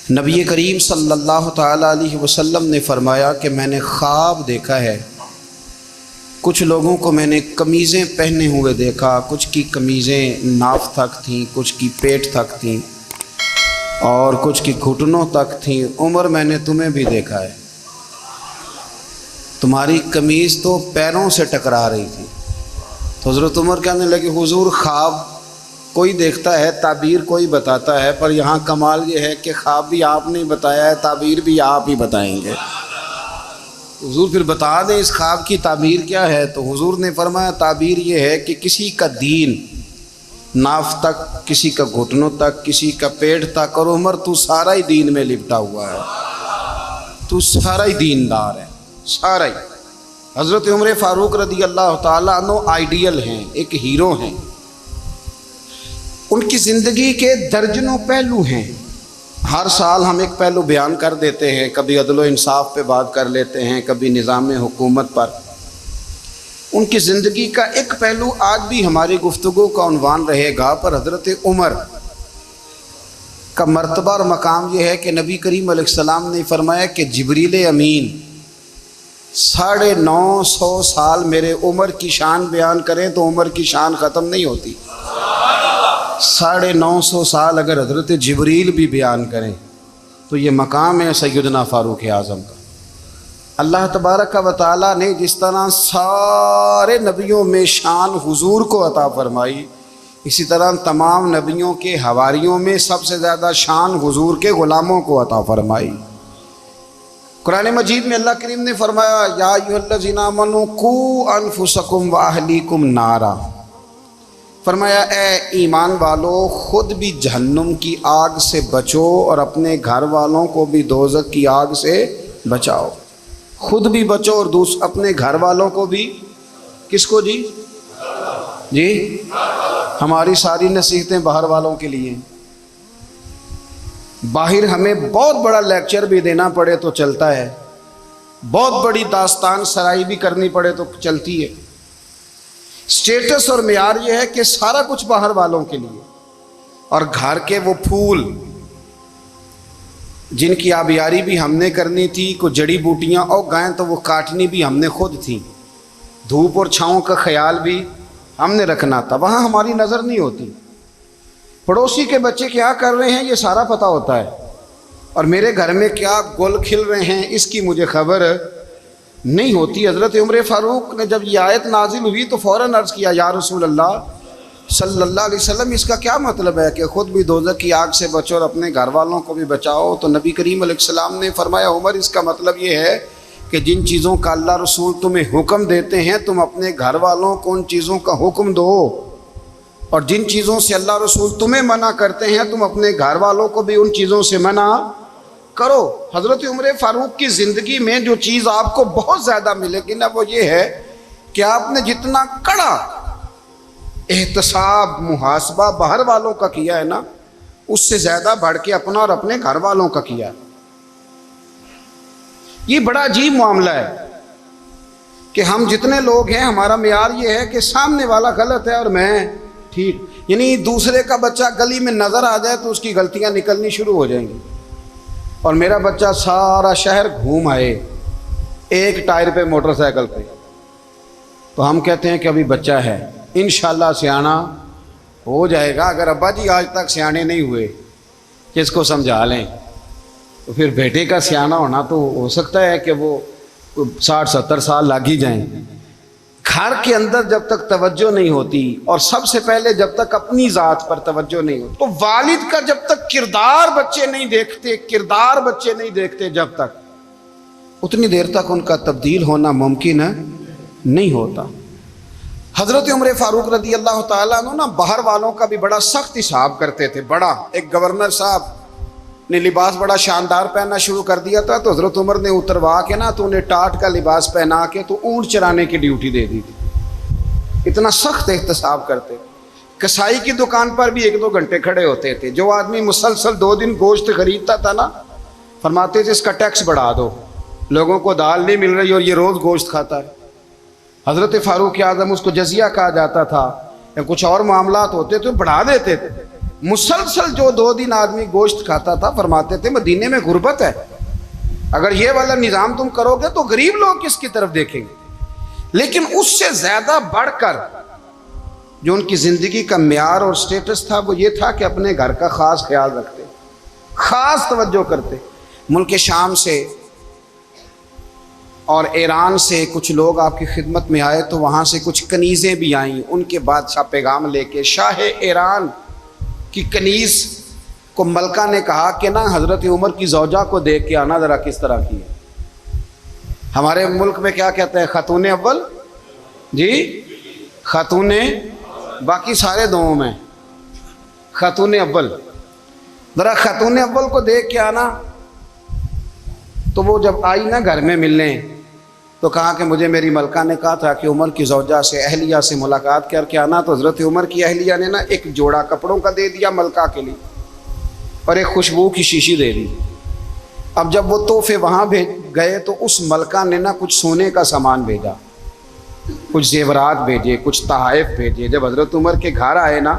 نبی کریم صلی اللہ تعالیٰ علیہ وسلم نے فرمایا کہ میں نے خواب دیکھا ہے، کچھ لوگوں کو میں نے قمیضیں پہنے ہوئے دیکھا، کچھ کی قمیضیں ناف تک تھیں، کچھ کی پیٹ تک تھیں اور کچھ کی گھٹنوں تک تھیں۔ عمر میں نے تمہیں بھی دیکھا ہے، تمہاری قمیض تو پیروں سے ٹکرا رہی تھی۔ تو حضرت عمر کہنے لگے حضور خواب کوئی دیکھتا ہے، تعبیر کوئی بتاتا ہے، پر یہاں کمال یہ ہے کہ خواب بھی آپ نے بتایا ہے، تعبیر بھی آپ ہی بتائیں گے۔ حضور پھر بتا دیں اس خواب کی تعبیر کیا ہے؟ تو حضور نے فرمایا تعبیر یہ ہے کہ کسی کا دین ناف تک، کسی کا گھٹنوں تک، کسی کا پیٹ تک، اور عمر تو سارا ہی دین میں لپٹا ہوا ہے، تو سارا ہی دیندار ہے، سارا ہی۔ حضرت عمر فاروق رضی اللہ تعالیٰ عنہ آئیڈیل ہیں، ایک ہیرو ہیں۔ ان کی زندگی کے درجنوں پہلو ہیں، ہر سال ہم ایک پہلو بیان کر دیتے ہیں، کبھی عدل و انصاف پہ بات کر لیتے ہیں، کبھی نظام حکومت پر۔ ان کی زندگی کا ایک پہلو آج بھی ہماری گفتگو کا عنوان رہے گا، پر حضرت عمر کا مرتبہ اور مقام یہ ہے کہ نبی کریم علیہ السلام نے فرمایا کہ جبریل امین 950 سال میرے عمر کی شان بیان کریں تو عمر کی شان ختم نہیں ہوتی۔ 950 سال اگر حضرت جبریل بھی بیان کریں تو یہ مقام ہے سیدنا فاروق اعظم کا۔ اللہ تبارک و تعالیٰ نے جس طرح سارے نبیوں میں شان حضور کو عطا فرمائی، اسی طرح تمام نبیوں کے حواریوں میں سب سے زیادہ شان حضور کے غلاموں کو عطا فرمائی۔ قرآن مجید میں اللہ کریم نے فرمایا یا ایھا الذین آمنوا قوا انفسکم واہلیکم نارا، فرمایا اے ایمان والو خود بھی جہنم کی آگ سے بچو اور اپنے گھر والوں کو بھی دوزخ کی آگ سے بچاؤ۔ خود بھی بچو اور اپنے گھر والوں کو بھی، کس کو جی؟ ہماری ساری نصیحتیں باہر والوں کے لیے۔ باہر ہمیں بہت بڑا لیکچر بھی دینا پڑے تو چلتا ہے، بہت بڑی داستان سرائی بھی کرنی پڑے تو چلتی ہے۔ سٹیٹس اور معیار یہ ہے کہ سارا کچھ باہر والوں کے لیے، اور گھر کے وہ پھول جن کی آبیاری بھی ہم نے کرنی تھی، کوئی جڑی بوٹیاں اور گائیں تو وہ کاٹنی بھی ہم نے خود تھی، دھوپ اور چھاؤں کا خیال بھی ہم نے رکھنا تھا، وہاں ہماری نظر نہیں ہوتی۔ پڑوسی کے بچے کیا کر رہے ہیں یہ سارا پتہ ہوتا ہے، اور میرے گھر میں کیا گل کھل رہے ہیں اس کی مجھے خبر نہیں ہوتی۔ حضرت عمر فاروق نے جب یہ آیت نازل ہوئی تو فوراً عرض کیا یا رسول اللہ صلی اللہ علیہ وسلم اس کا کیا مطلب ہے کہ خود بھی دوزخ کی آگ سے بچو اور اپنے گھر والوں کو بھی بچاؤ؟ تو نبی کریم علیہ السلام نے فرمایا عمر اس کا مطلب یہ ہے کہ جن چیزوں کا اللہ رسول تمہیں حکم دیتے ہیں تم اپنے گھر والوں کو ان چیزوں کا حکم دو، اور جن چیزوں سے اللہ رسول تمہیں منع کرتے ہیں تم اپنے گھر والوں کو بھی ان چیزوں سے منع کرو۔ حضرت عمر فاروق کی زندگی میں جو چیز آپ کو بہت زیادہ ملے گی نا وہ یہ ہے کہ آپ نے جتنا کڑا احتساب محاسبہ باہر والوں کا کیا ہے نا، اس سے زیادہ بڑھ کے اپنا اور اپنے گھر والوں کا کیا ہے۔ یہ بڑا عجیب معاملہ ہے کہ ہم جتنے لوگ ہیں ہمارا معیار یہ ہے کہ سامنے والا غلط ہے اور میں ٹھیک، یعنی دوسرے کا بچہ گلی میں نظر آ جائے تو اس کی غلطیاں نکلنی شروع ہو جائیں گی، اور میرا بچہ سارا شہر گھوم آئے ایک ٹائر پہ موٹر سائیکل پہ تو ہم کہتے ہیں کہ ابھی بچہ ہے، انشاءاللہ سیانا ہو جائے گا۔ اگر ابا جی آج تک سیانے نہیں ہوئے کہ اس کو سمجھا لیں تو پھر بیٹے کا سیانا ہونا تو ہو سکتا ہے کہ وہ 60-70 سال لگ ہی جائیں۔ گھر کے اندر جب تک توجہ نہیں ہوتی، اور سب سے پہلے جب تک اپنی ذات پر توجہ نہیں ہوتی، تو والد کا جب تک کردار بچے نہیں دیکھتے جب تک اتنی دیر تک ان کا تبدیل ہونا ممکن نہیں ہوتا۔ حضرت عمر فاروق رضی اللہ تعالیٰ عنہ نا باہر والوں کا بھی بڑا سخت حساب کرتے تھے۔ بڑا ایک گورنر صاحب نے لباس بڑا شاندار پہننا شروع کر دیا تھا تو حضرت عمر نے اتروا کے نا تو انہیں ٹاٹ کا لباس پہنا کے تو اونٹ چرانے کی ڈیوٹی دے دی تھی، اتنا سخت احتساب کرتے۔ کسائی کی دکان پر بھی 1-2 گھنٹے کھڑے ہوتے تھے، جو آدمی مسلسل 2 دن گوشت خریدتا تھا نا فرماتے تھے اس کا ٹیکس بڑھا دو، لوگوں کو دال نہیں مل رہی اور یہ روز گوشت کھاتا ہے۔ حضرت فاروق اعظم اس کو جزیہ کہا جاتا تھا، یا کچھ اور معاملات ہوتے تو بڑھا دیتے تھے، مسلسل جو 2 دن آدمی گوشت کھاتا تھا، فرماتے تھے مدینے میں غربت ہے، اگر یہ والا نظام تم کرو گے تو غریب لوگ کس کی طرف دیکھیں گے. لیکن اس سے زیادہ بڑھ کر جو ان کی زندگی کا معیار اور سٹیٹس تھا وہ یہ تھا کہ اپنے گھر کا خاص خیال رکھتے، خاص توجہ کرتے. ملک شام سے اور ایران سے کچھ لوگ آپ کی خدمت میں آئے تو وہاں سے کچھ کنیزیں بھی آئیں، ان کے بادشاہ پیغام لے کے. شاہ ایران کی کنیز کو ملکہ نے کہا کہ نا حضرت عمر کی زوجہ کو دیکھ کے آنا ذرا کس طرح کی ہے. ہمارے ملک میں کیا کہتے ہیں؟ خاتون اول، جی خاتون، باقی سارے دوم ہیں، خاتون اول. ذرا خاتون اول کو دیکھ کے آنا. تو وہ جب آئی نا گھر میں ملنے تو کہا کہ مجھے میری ملکہ نے کہا تھا کہ عمر کی زوجہ سے، اہلیہ سے ملاقات کر کے آنا. تو حضرت عمر کی اہلیہ نے نا ایک جوڑا کپڑوں کا دے دیا ملکہ کے لیے اور ایک خوشبو کی شیشی دے دی. اب جب وہ تحفے وہاں بھیج گئے تو اس ملکہ نے نا کچھ سونے کا سامان بھیجا، کچھ زیورات بھیجے، کچھ تحائف بھیجے. جب حضرت عمر کے گھر آئے نا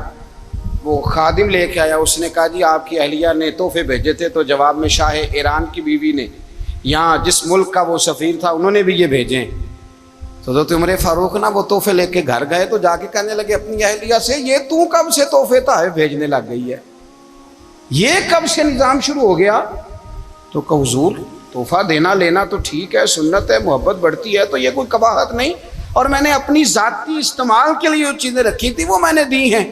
وہ خادم لے کے آیا، اس نے کہا جی آپ کی اہلیہ نے تحفے بھیجے تھے. تو جواب میں شاہ ایران کی بیوی نے، یہاں جس ملک کا وہ سفیر تھا، انہوں نے بھی یہ بھیجے. تو حضرت عمر فاروق نا وہ تحفے لے کے گھر گئے تو جا کے کہنے لگے اپنی اہلیہ سے، یہ تو کب سے تحفے تحائف بھیجنے لگ گئی ہے؟ یہ کب سے نظام شروع ہو گیا؟ تو کہ حضور تحفہ دینا لینا تو ٹھیک ہے، سنت ہے، محبت بڑھتی ہے، تو یہ کوئی قباحت نہیں، اور میں نے اپنی ذاتی استعمال کے لیے جو چیزیں رکھی تھی وہ میں نے دی ہیں.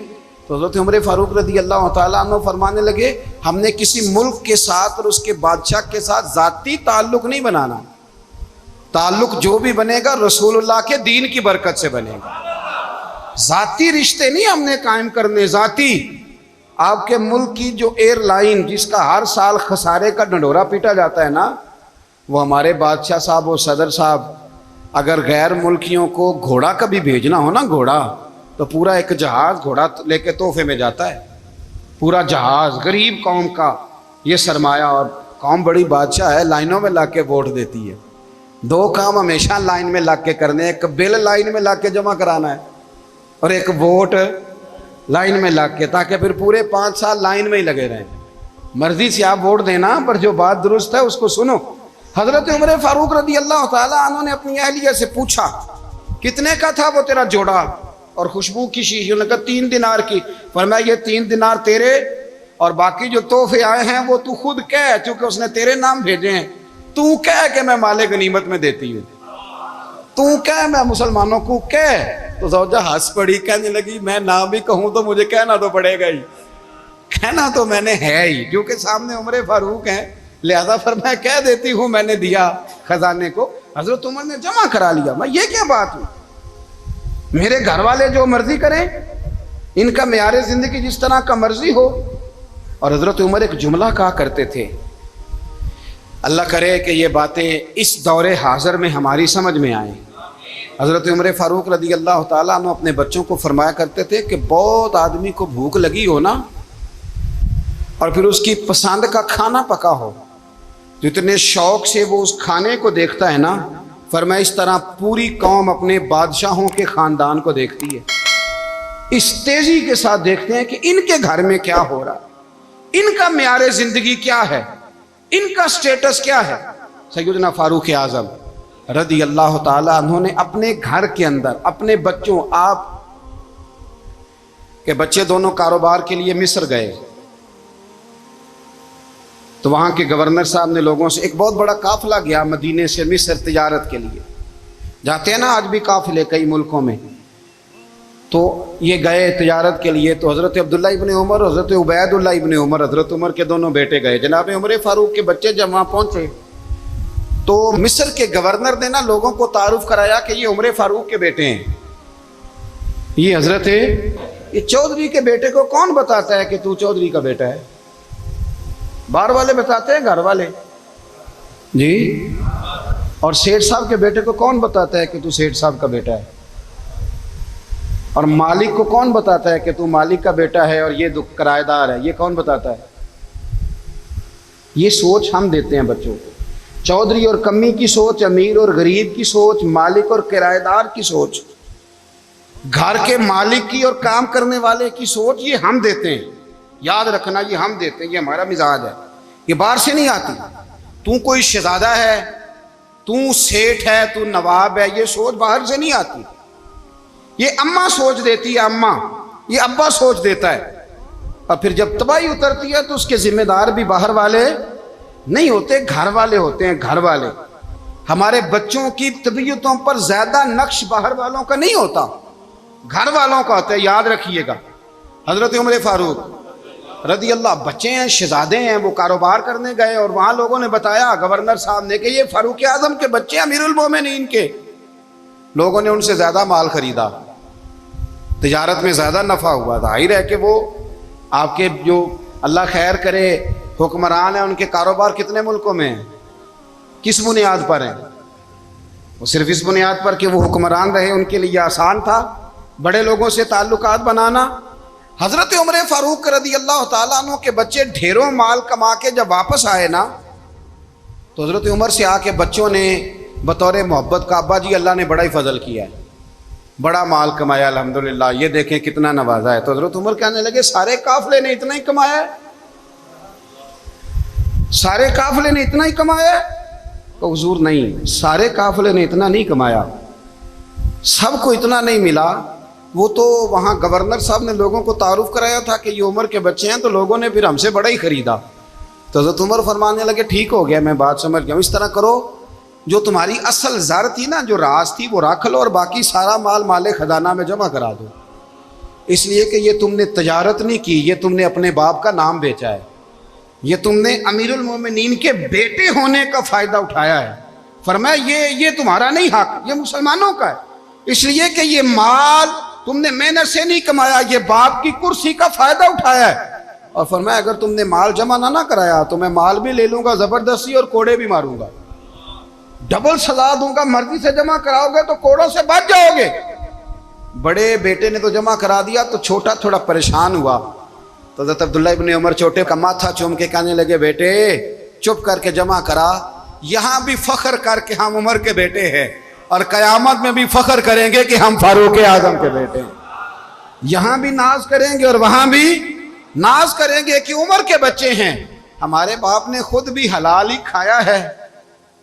تو حضرت عمر فاروق رضی اللہ تعالیٰ عنہ فرمانے لگے ہم نے کسی ملک کے ساتھ اور اس کے بادشاہ کے ساتھ ذاتی تعلق نہیں بنانا. تعلق جو بھی بنے گا رسول اللہ کے دین کی برکت سے بنے گا. ذاتی رشتے نہیں ہم نے قائم کرنے. ذاتی آپ کے ملک کی جو ایئر لائن جس کا ہر سال خسارے کا ڈنڈورا پیٹا جاتا ہے نا، وہ ہمارے بادشاہ صاحب اور صدر صاحب اگر غیر ملکیوں کو گھوڑا کبھی بھیجنا ہو نا، گھوڑا، تو پورا ایک جہاز گھوڑا لے کے تحفے میں جاتا ہے. پورا جہاز غریب قوم کا یہ سرمایہ، اور قوم بڑی بادشاہ ہے، لائنوں میں لا کے ووٹ دیتی ہے. 2 کام ہمیشہ لائن میں لا کے کرنے، ایک بل لائن میں لا کے جمع کرانا ہے اور ایک ووٹ لائن میں لگ کے، تاکہ پھر پورے 5 سال لائن میں ہی لگے رہیں. مرضی سے آپ ووٹ دینا، پر جو بات درست ہے اس کو سنو. حضرت عمر فاروق رضی اللہ تعالیٰ عنہ نے اپنی اہلیہ سے پوچھا کتنے کا تھا وہ تیرا جوڑا اور خوشبو کی شیشی؟ انہوں نے کہا 3 دینار کی. فرمایا یہ 3 دینار تیرے اور باقی جو تحفے آئے ہیں وہ تو خود کہہ، چونکہ اس نے تیرے نام بھیجے ہیں، تو کہہ کہ میں مال غنیمت میں دیتی ہوں، تو کہہ میں مسلمانوں کو کہہ. تو زوجہ ہنس پڑی، کہنے لگی میں نہ بھی کہوں تو مجھے کہنا تو پڑے گا ہی، کہنا تو میں نے ہے ہی، کیونکہ سامنے عمر فاروق ہیں، لہذا فرمایا کہہ دیتی ہوں میں نے دیا خزانے کو. حضرت عمر نے جمع کرا لیا. میں یہ کیا بات ہوئی؟ میرے گھر والے جو مرضی کریں، ان کا معیار زندگی جس طرح کا مرضی ہو. اور حضرت عمر ایک جملہ کہا کرتے تھے، اللہ کرے کہ یہ باتیں اس دور حاضر میں ہماری سمجھ میں آئیں. حضرت عمر فاروق رضی اللہ تعالیٰ عنہ اپنے بچوں کو فرمایا کرتے تھے کہ بہت آدمی کو بھوک لگی ہو نا، اور پھر اس کی پسند کا کھانا پکا ہو، تو اتنے شوق سے وہ اس کھانے کو دیکھتا ہے نا، فرمایا اس طرح پوری قوم اپنے بادشاہوں کے خاندان کو دیکھتی ہے، اس تیزی کے ساتھ دیکھتے ہیں کہ ان کے گھر میں کیا ہو رہا، ان کا معیار زندگی کیا ہے، ان کا سٹیٹس کیا ہے. سیدنا فاروق اعظم رضی اللہ تعالیٰ عنہ نے اپنے گھر کے اندر اپنے بچوں، آپ کے بچے دونوں کاروبار کے لیے مصر گئے، تو وہاں کے گورنر صاحب نے لوگوں سے، ایک بہت بڑا قافلہ گیا مدینے سے مصر تجارت کے لیے، جاتے ہیں نا آج بھی قافلے کئی ملکوں میں، تو یہ گئے تجارت کے لیے. تو حضرت عبداللہ ابن عمر اور حضرت عبید اللہ ابن عمر، حضرت عمر کے دونوں بیٹے گئے. جناب عمر فاروق کے بچے جب وہاں پہنچے تو مصر کے گورنر نے نا لوگوں کو تعارف کرایا کہ یہ عمر فاروق کے بیٹے ہیں. یہ حضرت یہ چودھری کے بیٹے کو کون بتاتا ہے کہ تو چودھری کا بیٹا ہے؟ باہر والے بتاتے ہیں، گھر والے جی. اور سیٹھ صاحب کے بیٹے کو کون بتاتا ہے کہ تو سیٹھ صاحب کا بیٹا ہے؟ اور مالک کو کون بتاتا ہے کہ تو مالک کا بیٹا ہے اور یہ کرایہ دار ہے؟ یہ کون بتاتا ہے؟ یہ سوچ ہم دیتے ہیں بچوں کو. چودھری اور کمی کی سوچ، امیر اور غریب کی سوچ، مالک اور کرایہ دار کی سوچ، گھر کے مالک کی اور کام کرنے والے کی سوچ، یہ ہم دیتے ہیں. یاد رکھنا یہ ہم دیتے ہیں، یہ ہمارا مزاج ہے، یہ باہر سے نہیں آتی۔ تو کوئی شہزادہ ہے، تو سیٹھ ہے، تو نواب ہے، یہ سوچ باہر سے نہیں آتی، یہ اماں سوچ دیتی ہے، اماں، یہ ابا سوچ دیتا ہے۔ اور پھر جب تباہی اترتی ہے تو اس کے ذمہ دار بھی باہر والے نہیں ہوتے، گھر والے ہوتے ہیں، گھر والے۔ ہمارے بچوں کی طبیعتوں پر زیادہ نقش باہر والوں کا نہیں ہوتا، گھر والوں کا ہوتا ہے، یاد رکھیے گا۔ حضرت عمر فاروق رضی اللہ، بچے ہیں، شہزادے ہیں، وہ کاروبار کرنے گئے اور وہاں لوگوں نے بتایا گورنر صاحب نے کہ یہ فاروق اعظم کے بچے امیر المومنین کے۔ لوگوں نے ان سے زیادہ مال خریدا، تجارت میں زیادہ نفع ہوا، ظاہر ہے کہ وہ آپ کے جو اللہ خیر کرے حکمران ہیں، ان کے کاروبار کتنے ملکوں میں ہیں، کس بنیاد پر ہیں؟ وہ صرف اس بنیاد پر کہ وہ حکمران رہے، ان کے لیے آسان تھا بڑے لوگوں سے تعلقات بنانا۔ حضرت عمر فاروق رضی اللہ تعالیٰ عنہ کے بچے ڈھیروں مال کما کے جب واپس آئے نا، تو حضرت عمر سے آ کے بچوں نے بطور محبت کا، ابا جی اللہ نے بڑا ہی فضل کیا ہے، بڑا مال کمایا الحمدللہ، یہ دیکھیں کتنا نوازا ہے۔ تو حضرت عمر کہنے لگے سارے قافلے نے اتنا ہی کمایا ہے، سارے قافلے نے اتنا ہی کمایا ہے؟ تو حضور نہیں، سارے قافلے نے اتنا نہیں کمایا، سب کو اتنا نہیں ملا۔ وہ تو وہاں گورنر صاحب نے لوگوں کو تعارف کرایا تھا کہ یہ عمر کے بچے ہیں، تو لوگوں نے پھر ہم سے بڑا ہی خریدا۔ تو حضرت عمر فرمانے لگے ٹھیک ہو گیا، میں بات سمجھ گیا ہوں، اس طرح کرو جو تمہاری اصل زر تھی نا، جو راز تھی، وہ رکھ لو اور باقی سارا مال مال خزانہ میں جمع کرا دو، اس لیے کہ یہ تم نے تجارت نہیں کی، یہ تم نے اپنے باپ کا نام بیچا ہے، یہ تم نے امیر المومنین کے بیٹے ہونے کا فائدہ اٹھایا ہے۔ فرمایا یہ تمہارا نہیں حق، یہ مسلمانوں کا ہے، اس لیے کہ یہ مال تم نے محنت سے نہیں کمایا، یہ باپ کی کرسی کا فائدہ اٹھایا ہے۔ اور فرمایا اگر تم نے مال جمع نہ کرایا تو میں مال بھی لے لوں گا زبردستی اور کوڑے بھی ماروں گا، ڈبل سزا دوں گا، مرضی سے جمع کراؤ گے تو کوڑوں سے بچ جاؤ گے۔ بڑے بیٹے نے تو جمع کرا دیا، تو چھوٹا تھوڑا پریشان ہوا، تو حضرت عبداللہ ابن عمر چھوٹے کا ماتھا چوم کے کہنے لگے بیٹے چپ کر کے جمع کرا، یہاں بھی فخر کر کے ہم عمر کے بیٹے ہیں، اور قیامت میں بھی فخر کریں گے کہ ہم فاروق اعظم کے بیٹے ہیں، یہاں بھی ناز کریں گے اور وہاں بھی ناز کریں گے کہ عمر کے بچے ہیں۔ ہمارے باپ نے خود بھی حلال ہی کھایا ہے،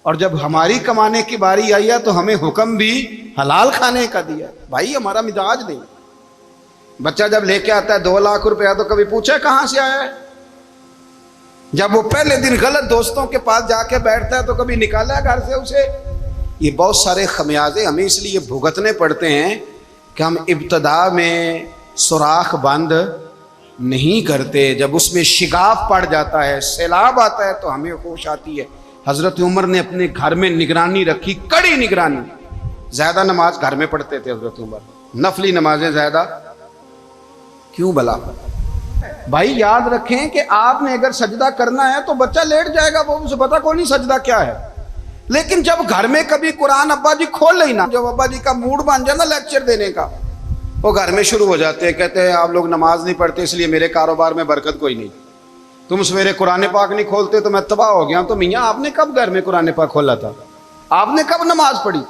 اور جب ہماری کمانے کی باری آئی ہے تو ہمیں حکم بھی حلال کھانے کا دیا۔ بھائی ہمارا مزاج نہیں، بچہ جب لے کے آتا ہے 2 لاکھ روپیہ تو کبھی پوچھے کہاں سے آیا ہے؟ جب وہ پہلے دن غلط دوستوں کے پاس جا کے بیٹھتا ہے تو کبھی نکالا ہے گھر سے اسے؟ یہ بہت سارے خمیازے ہمیں اس لیے بھگتنے پڑتے ہیں کہ ہم ابتدا میں سوراخ بند نہیں کرتے، جب اس میں شگاف پڑ جاتا ہے، سیلاب آتا ہے تو ہمیں ہوش آتی ہے۔ حضرت عمر نے اپنے گھر میں نگرانی رکھی، کڑی نگرانی، زیادہ نماز گھر میں پڑھتے تھے حضرت عمر، نفلی نمازیں زیادہ کیوں بلا؟ بھائی یاد رکھیں کہ آپ نے اگر سجدہ کرنا ہے تو بچہ لیٹ جائے گا، وہ اسے پتا کوئی نہیں سجدہ کیا ہے، لیکن جب گھر میں کبھی قرآن ابا جی کھول لیں نا، جب ابا جی کا موڈ بن جائے نا لیکچر دینے کا، وہ گھر میں شروع ہو جاتے ہیں، کہتے ہیں آپ لوگ نماز نہیں پڑھتے اس لیے میرے کاروبار میں برکت کوئی نہیں، تم سویرے قرآن پاک نہیں کھولتے تو میں تباہ ہو گیا ہوں۔ تو میاں آپ نے کب گھر میں قرآن پاک کھولا تھا؟ آپ نے کب نماز پڑھی؟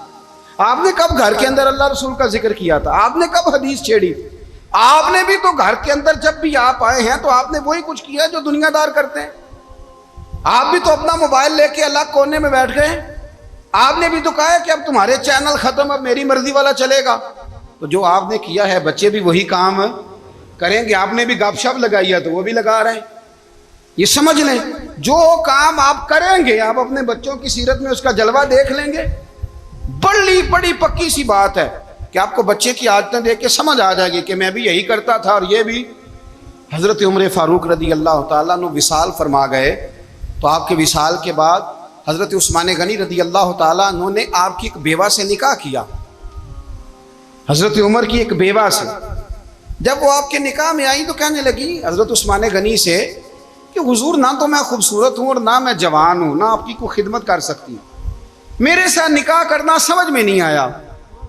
آپ نے کب گھر کے اندر اللہ رسول کا ذکر کیا تھا؟ آپ نے کب حدیث چھیڑی؟ آپ نے بھی تو گھر کے اندر جب بھی آپ آئے ہیں تو آپ نے وہی کچھ کیا جو دنیا دار کرتے ہیں، آپ بھی تو اپنا موبائل لے کے الگ کونے میں بیٹھ گئے، آپ نے بھی تو کہا ہے کہ اب تمہارے چینل ختم، اب میری مرضی والا چلے گا۔ تو جو آپ نے کیا ہے بچے بھی وہی کام کریں گے، آپ نے بھی گپ شپ لگائی ہے تو وہ بھی لگا رہے ہیں۔ یہ سمجھ لیں جو کام آپ کریں گے آپ اپنے بچوں کی سیرت میں اس کا جلوہ دیکھ لیں گے۔ بڑی پکی سی بات ہے کہ آپ کو بچے کی عادتیں دیکھ کے سمجھ آ جائے گی کہ میں بھی یہی کرتا تھا اور یہ بھی۔ حضرت عمر فاروق رضی اللہ تعالیٰ عنہ وصال فرما گئے، تو آپ کے وصال کے بعد حضرت عثمان غنی رضی اللہ تعالیٰ عنہ نے آپ کی ایک بیوہ سے نکاح کیا، حضرت عمر کی ایک بیوہ سے۔ جب وہ آپ کے نکاح میں آئی تو کہنے لگی حضرت عثمان غنی سے کہ حضور نہ تو میں خوبصورت ہوں اور نہ میں جوان ہوں، نہ آپ کی کوئی خدمت کر سکتی، میرے ساتھ نکاح کرنا سمجھ میں نہیں آیا۔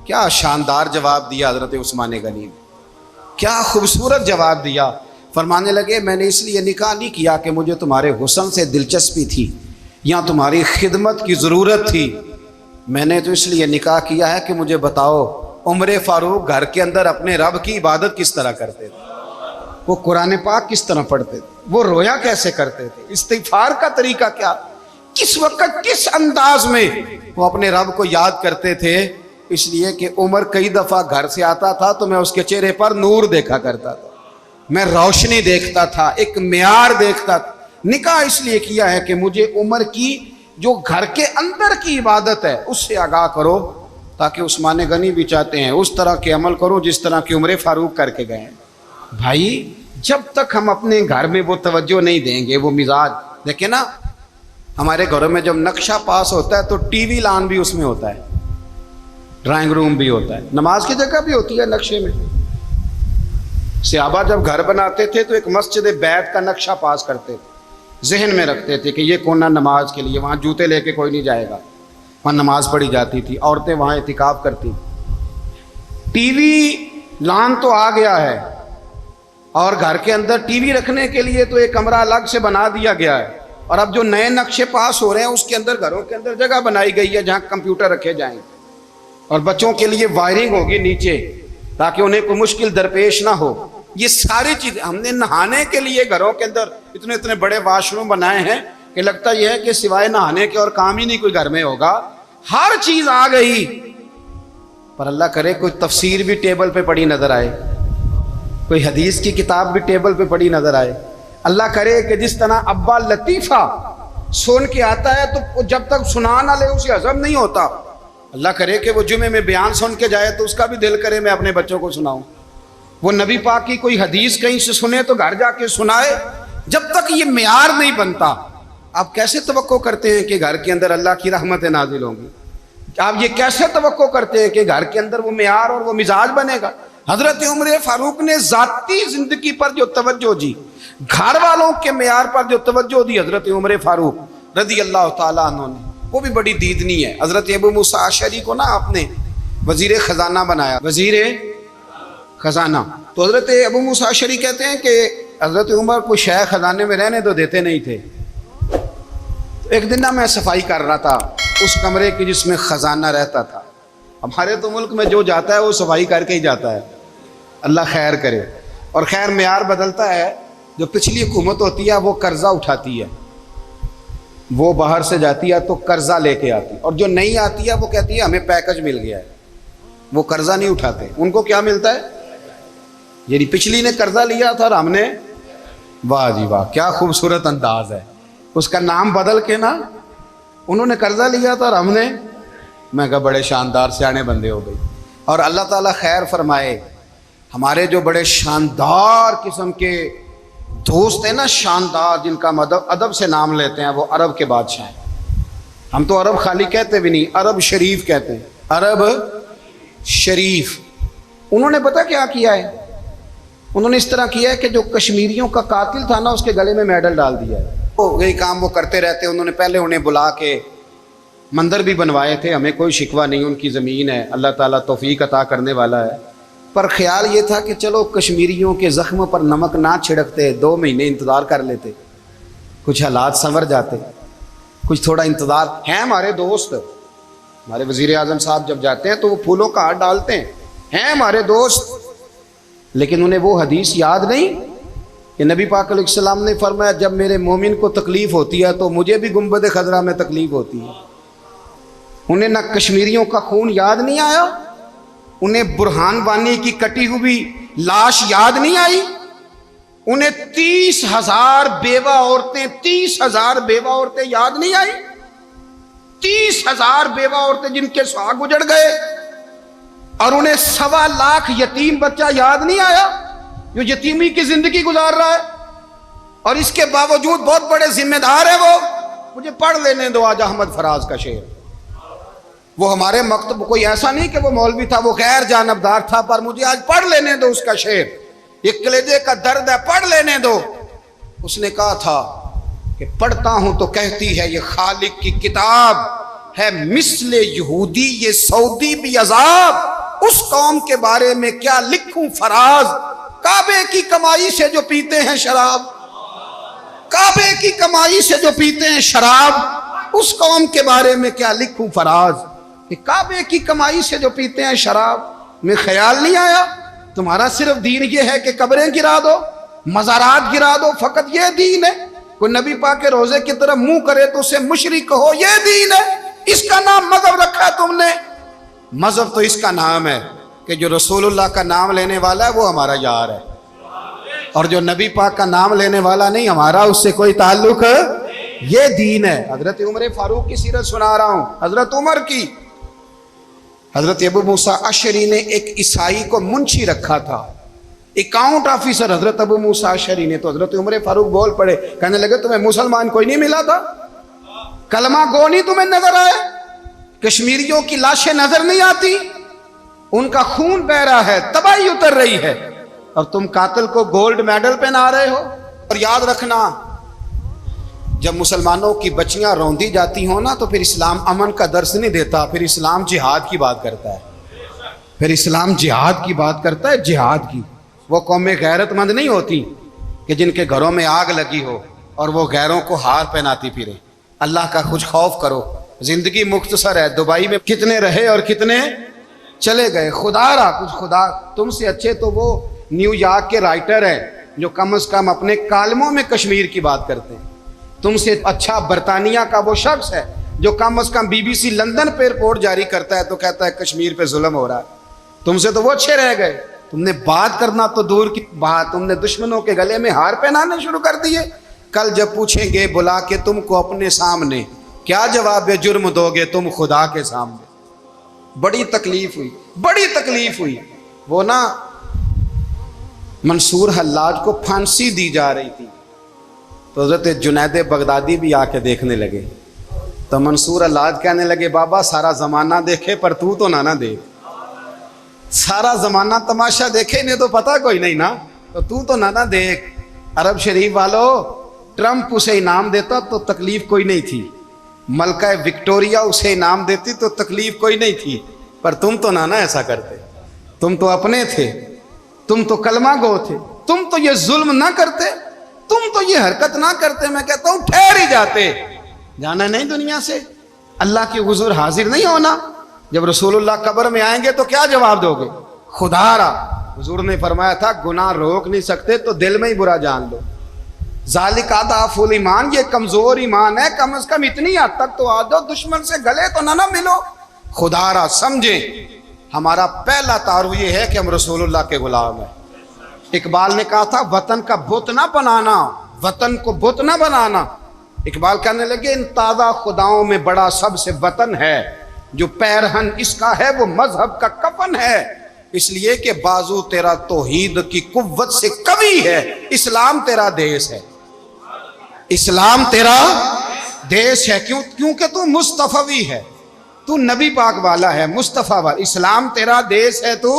کیا شاندار جواب دیا حضرت عثمان غنی نے، کیا خوبصورت جواب دیا۔ فرمانے لگے میں نے اس لیے نکاح نہیں کیا کہ مجھے تمہارے حسن سے دلچسپی تھی یا تمہاری خدمت کی ضرورت تھی، میں نے تو اس لیے نکاح کیا ہے کہ مجھے بتاؤ عمر فاروق گھر کے اندر اپنے رب کی عبادت کس طرح کرتے تھے۔ وہ قرآن پاک کس طرح پڑھتے تھے, وہ رویا کیسے کرتے تھے, استغفار کا طریقہ کیا, کس وقت کس انداز میں وہ اپنے رب کو یاد کرتے تھے. اس لیے کہ عمر کئی دفعہ گھر سے آتا تھا تو میں اس کے چہرے پر نور دیکھا کرتا تھا, میں روشنی دیکھتا تھا, ایک معیار دیکھتا تھا. نکاح اس لیے کیا ہے کہ مجھے عمر کی جو گھر کے اندر کی عبادت ہے اس سے آگاہ کرو, تاکہ عثمان غنی بھی چاہتے ہیں اس طرح کے عمل کرو جس طرح کہ عمر فاروق کر کے گئے ہیں. بھائی جب تک ہم اپنے گھر میں وہ توجہ نہیں دیں گے, وہ مزاج دیکھیں نا, ہمارے گھروں میں جب نقشہ پاس ہوتا ہے تو ٹی وی لان بھی اس میں ہوتا ہے, ڈرائنگ روم بھی ہوتا ہے, نماز کی جگہ بھی ہوتی ہے نقشے میں. صحابہ جب گھر بناتے تھے تو ایک مسجد بیت کا نقشہ پاس کرتے تھے, ذہن میں رکھتے تھے کہ یہ کونا نماز کے لیے, وہاں جوتے لے کے کوئی نہیں جائے گا, وہاں نماز پڑھی جاتی تھی, عورتیں وہاں اعتکاف کرتی. ٹی وی لان تو آ گیا ہے, اور گھر کے اندر ٹی وی رکھنے کے لیے تو ایک کمرہ الگ سے بنا دیا گیا ہے, اور اب جو نئے نقشے پاس ہو رہے ہیں اس کے اندر گھروں کے اندر جگہ بنائی گئی ہے جہاں کمپیوٹر رکھے جائیں, اور بچوں کے لیے وائرنگ ہوگی نیچے تاکہ انہیں کوئی مشکل درپیش نہ ہو. یہ ساری چیزیں ہم نے نہانے کے لیے گھروں کے اندر اتنے اتنے بڑے واش روم بنائے ہیں کہ لگتا یہ ہے کہ سوائے نہانے کے اور کام ہی نہیں کوئی گھر میں ہوگا. ہر چیز آ گئی, پر اللہ کرے کوئی تفسیر بھی ٹیبل پہ پڑی نظر آئے, کوئی حدیث کی کتاب بھی ٹیبل پہ پڑی نظر آئے. اللہ کرے کہ جس طرح ابا لطیفہ سن کے آتا ہے تو جب تک سنا نہ لے اسے ہضم نہیں ہوتا. اللہ کرے کہ وہ جمعے میں بیان سن کے جائے تو اس کا بھی دل کرے میں اپنے بچوں کو سناؤں. وہ نبی پاک کی کوئی حدیث کہیں سے سنے تو گھر جا کے سنائے. جب تک یہ معیار نہیں بنتا, آپ کیسے توقع کرتے ہیں کہ گھر کے اندر اللہ کی رحمتیں نازل ہوں گی؟ آپ یہ کیسے توقع کرتے ہیں کہ گھر کے اندر وہ معیار اور وہ مزاج بنے گا؟ حضرت عمر فاروق نے ذاتی زندگی پر جو توجہ دی, گھر والوں کے معیار پر جو توجہ دی حضرت عمر فاروق رضی اللہ تعالیٰ عنہ نے, وہ بھی بڑی دیدنی ہے. حضرت ابو موسیٰ اشعری کو نا آپ نے وزیر خزانہ بنایا, وزیر خزانہ. تو حضرت ابو موسیٰ اشعری کہتے ہیں کہ حضرت عمر کو شیخ خزانے میں رہنے تو دیتے نہیں تھے. ایک دن نا میں صفائی کر رہا تھا اس کمرے کی جس میں خزانہ رہتا تھا. ہمارے تو ملک میں جو جاتا ہے وہ صفائی کر کے ہی جاتا ہے, اللہ خیر کرے. اور خیر معیار بدلتا ہے. جو پچھلی حکومت ہوتی ہے وہ قرضہ اٹھاتی ہے, وہ باہر سے جاتی ہے تو قرضہ لے کے آتی, اور جو نہیں آتی ہے وہ کہتی ہے ہمیں پیکج مل گیا ہے. وہ قرضہ نہیں اٹھاتے, ان کو کیا ملتا ہے؟ یعنی پچھلی نے قرضہ لیا تھا اور ہم نے, واہ جی واہ کیا خوبصورت انداز ہے, اس کا نام بدل کے نا انہوں نے قرضہ لیا تھا اور ہم نے, میں کہا بڑے شاندار سیانے بندے ہو گئی. اور اللہ تعالیٰ خیر فرمائے, ہمارے جو بڑے شاندار قسم کے دوست ہیں نا, شاندار, جن کا ادب سے نام لیتے ہیں, وہ عرب کے بادشاہ ہیں. ہم تو عرب خالی کہتے بھی نہیں, عرب شریف کہتے ہیں, عرب شریف. انہوں نے پتہ کیا کیا ہے؟ انہوں نے اس طرح کیا ہے کہ جو کشمیریوں کا قاتل تھا نا اس کے گلے میں میڈل ڈال دیا ہے. یہی کام وہ کرتے رہتے. انہوں نے پہلے انہیں بلا کے مندر بھی بنوائے تھے, ہمیں کوئی شکوہ نہیں, ان کی زمین ہے, اللہ تعالیٰ توفیق عطا کرنے والا ہے. پر خیال یہ تھا کہ چلو کشمیریوں کے زخم پر نمک نہ چھڑکتے, 2 مہینے انتظار کر لیتے, کچھ حالات سنور جاتے, کچھ تھوڑا انتظار. ہیں ہمارے دوست, ہمارے وزیر اعظم صاحب جب جاتے ہیں تو وہ پھولوں کا ہار ڈالتے ہیں ہمارے دوست. لیکن انہیں وہ حدیث یاد نہیں کہ نبی پاک علیہ السلام نے فرمایا جب میرے مومن کو تکلیف ہوتی ہے تو مجھے بھی گنبد خضرا میں تکلیف ہوتی ہے. انہیں نہ کشمیریوں کا خون یاد نہیں آیا, انہیں برہان وانی کی کٹی ہوئی لاش یاد نہیں آئی, انہیں 30,000 بیوہ عورتیں 30,000 بیوہ عورتیں یاد نہیں آئی, 30,000 بیوہ عورتیں جن کے سہاگ اجڑ گئے, اور انہیں 1.25 لاکھ یتیم بچہ یاد نہیں آیا جو یتیمی کی زندگی گزار رہا ہے, اور اس کے باوجود بہت بڑے ذمہ دار ہیں وہ. مجھے پڑھ لینے دو آج احمد فراز کا شعر. وہ ہمارے مکتب کوئی ایسا نہیں کہ وہ مولوی تھا, وہ غیر جانبدار تھا, پر مجھے آج پڑھ لینے دو اس کا شعر. یہ کلیجے کا درد ہے, پڑھ لینے دو. اس نے کہا تھا کہ پڑھتا ہوں تو کہتی ہے یہ خالق کی کتاب ہے, مثل یہودی یہ سعودی بھی عذاب, اس قوم کے بارے میں کیا لکھوں فراز, کعبے کی کمائی سے جو پیتے ہیں شراب, کعبے کی کمائی سے جو پیتے ہیں شراب, اس قوم کے بارے میں کیا لکھوں فراز. کہ کعبے کی کمائی سے جو پیتے ہیں شراب, میں خیال نہیں آیا تمہارا صرف دین یہ ہے کہ قبریں گرا دو, مزارات گرا دو فقط یہ دین ہے؟ کوئی نبی پاک کے روزے کی طرف منہ کرے تو اسے مشرک کہو، یہ دین ہے؟ اس کا نام مذہب رکھا ہے تم نے؟ مذہب تو اس کا نام ہے کہ جو رسول اللہ کا نام لینے والا ہے وہ ہمارا یار ہے، اور جو نبی پاک کا نام لینے والا نہیں، ہمارا اس سے کوئی تعلق ہے، یہ دین ہے۔ حضرت عمر فاروق کی سیرت سنا رہا ہوں، حضرت عمر کی۔ حضرت ابو موسیٰ اشعری نے ایک عیسائی کو منشی رکھا تھا، اکاؤنٹ آفیسر حضرت ابو موسیٰ اشعری نے۔ تو حضرت عمر فاروق بول پڑے، کہنے لگے تمہیں مسلمان کوئی نہیں ملا تھا؟ کلمہ گو نہیں تمہیں نظر آئے؟ کشمیریوں کی لاشیں نظر نہیں آتی؟ ان کا خون بہ رہا ہے، تباہی اتر رہی ہے، اور تم قاتل کو گولڈ میڈل پہنا رہے ہو؟ اور یاد رکھنا، جب مسلمانوں کی بچیاں روندی جاتی ہوں نا تو پھر اسلام امن کا درس نہیں دیتا، پھر اسلام جہاد کی بات کرتا ہے، پھر اسلام جہاد کی بات کرتا ہے، جہاد کی۔ وہ قومیں غیرت مند نہیں ہوتی کہ جن کے گھروں میں آگ لگی ہو اور وہ غیروں کو ہار پہناتی پھرے۔ اللہ کا کچھ خوف کرو، زندگی مختصر ہے۔ دبئی میں کتنے رہے اور کتنے چلے گئے، خدا را کچھ خدا تم سے اچھے تو وہ نیو یارک کے رائٹر ہیں جو کم از کم اپنے کالموں میں کشمیر کی بات کرتے ہیں۔ تم سے اچھا برطانیہ کا وہ شخص ہے جو کم از کم بی بی سی لندن پہ رپورٹ جاری کرتا ہے تو کہتا ہے کشمیر پہ ظلم ہو رہا ہے۔ تم سے تو وہ اچھے رہ گئے، تم نے بات کرنا تو دور کی بات، تم نے دشمنوں کے گلے میں ہار پہنانے شروع کر دیے۔ کل جب پوچھیں گے بلا کے تم کو اپنے سامنے، کیا جواب جرم دو گے تم خدا کے سامنے؟ بڑی تکلیف ہوئی، بڑی تکلیف ہوئی۔ وہ نا منصور حلاج کو پھانسی دی جا رہی تھی تو حضرت جنید بغدادی بھی آ کے دیکھنے لگے، تو منصور حلاج کہنے لگے بابا سارا زمانہ دیکھے پر تو نہ دیکھ، سارا زمانہ تماشا دیکھے انہیں تو پتہ کوئی نہیں نا، تو نہ دیکھ۔ عرب شریف والو، ٹرمپ اسے انعام دیتا تو تکلیف کوئی نہیں تھی، ملکہ وکٹوریا اسے انعام دیتی تو تکلیف کوئی نہیں تھی، پر تم تو نہ ایسا کرتے، تم تو اپنے تھے، تم تو کلمہ گو تھے، تم تو یہ ظلم نہ کرتے، تم تو یہ حرکت نہ کرتے۔ میں کہتا ہوں ٹھہر ہی جاتے، جانا نہیں دنیا سے، اللہ کے حضور حاضر نہیں ہونا۔ جب رسول اللہ قبر میں آئیں گے تو کیا جواب دو گے؟ خدا را حضور نے فرمایا تھا گناہ روک نہیں سکتے تو دل میں ہی برا جان لو، ذالک اضعف الایمان، یہ کمزور ایمان ہے، کم از کم اتنی حد تک تو آ جاؤ، دشمن سے گلے تو نہ ملو۔ خدا را سمجھیں، ہمارا پہلا تعارف یہ ہے کہ ہم رسول اللہ کے غلام ہیں۔ اقبال نے کہا تھا وطن کا بت نہ بنانا، وطن کو بت نہ بنانا۔ اقبال کہنے لگے ان تازہ خداؤں میں بڑا سب سے وطن ہے، جو پیرہن اس کا ہے وہ مذہب کا کفن ہے، اس لیے کہ بازو تیرا توحید کی قوت سے قوی ہے، اسلام تیرا دیس ہے، اسلام تیرا دیس ہے۔ کیونکہ تو مصطفی ہے، تو نبی پاک والا ہے، مصطفیٰ والا، اسلام تیرا دیس ہے، تو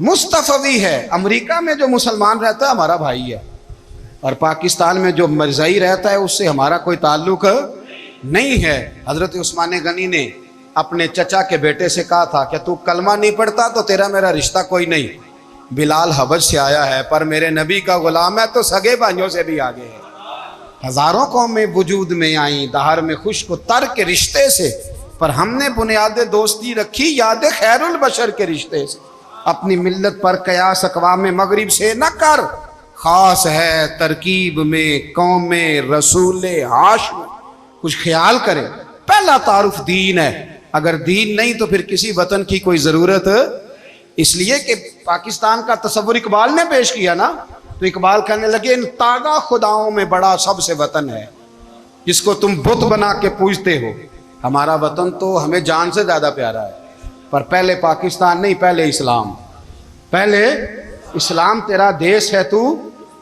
مصطفی ہے۔ امریکہ میں جو مسلمان رہتا ہے ہمارا بھائی ہے، اور پاکستان میں جو مرزائی رہتا ہے اس سے ہمارا کوئی تعلق نہیں ہے۔ حضرت عثمان غنی نے اپنے چچا کے بیٹے سے کہا تھا کہ تو کلمہ نہیں پڑھتا تو تیرا میرا رشتہ کوئی نہیں، بلال حبش سے آیا ہے پر میرے نبی کا غلام ہے تو سگے بھائیوں سے بھی آگے ہے۔ ہزاروں قومیں وجود میں آئیں دہر میں خشک و تر کے رشتے سے، پر ہم نے بنیاد دوستی رکھی یاد خیر البشر کے رشتے سے۔ اپنی ملت پر قیاس اقوام مغرب سے نہ کر، خاص ہے ترکیب میں قوم رسول ہاشم، کچھ خیال کرے۔ پہلا تعارف دین ہے، اگر دین نہیں تو پھر کسی وطن کی کوئی ضرورت، اس لیے کہ پاکستان کا تصور اقبال نے پیش کیا نا، تو اقبال کہنے لگے ان تازہ خداؤں میں بڑا سب سے وطن ہے جس کو تم بت بنا کے پوجتے ہو۔ ہمارا وطن تو ہمیں جان سے زیادہ پیارا ہے، پر پہلے پاکستان نہیں، پہلے اسلام، پہلے اسلام تیرا دیس ہے، تو